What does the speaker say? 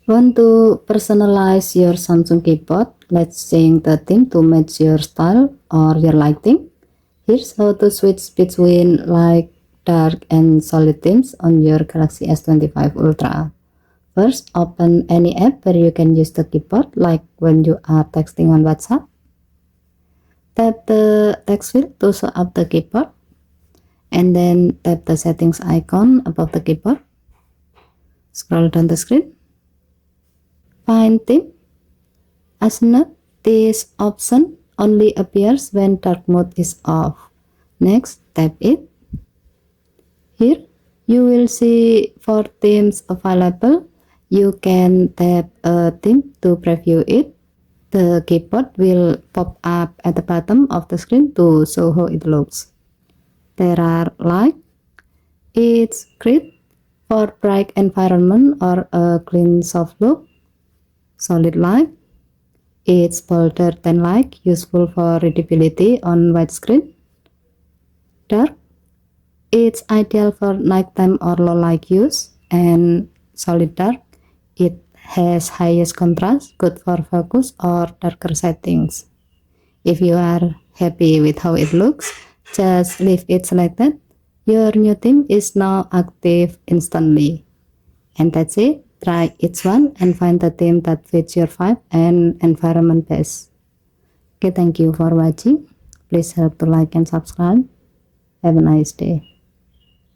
Want to personalize your Samsung keyboard? Let's change the theme to match your style or your lighting. Here's how to switch between light, dark, and solid themes on your Galaxy S25 Ultra. First, open any app where you can use the keyboard, like when you are texting on WhatsApp. Tap the text field to show up the keyboard, and then tap the settings icon above the keyboard. Scroll down the screen. Find theme. As note, this option only appears when dark mode is off. Next, tap it. Here, you will see 4 themes available. You can tap a theme to preview it. The keyboard will pop up at the bottom of the screen to show how it looks. There are light. It's great for bright environment or a clean soft look. Solid light. It's bolder than light, useful for readability on widescreen. Dark. It's ideal for nighttime or low light use. And solid dark. It has highest contrast, good for focus or darker settings. If you are happy with how it looks, just leave it selected. Your new theme is now active instantly. And that's it. Try each one and find the theme that fits your vibe and environment best. Okay, thank you for watching. Please help to like and subscribe. Have a nice day.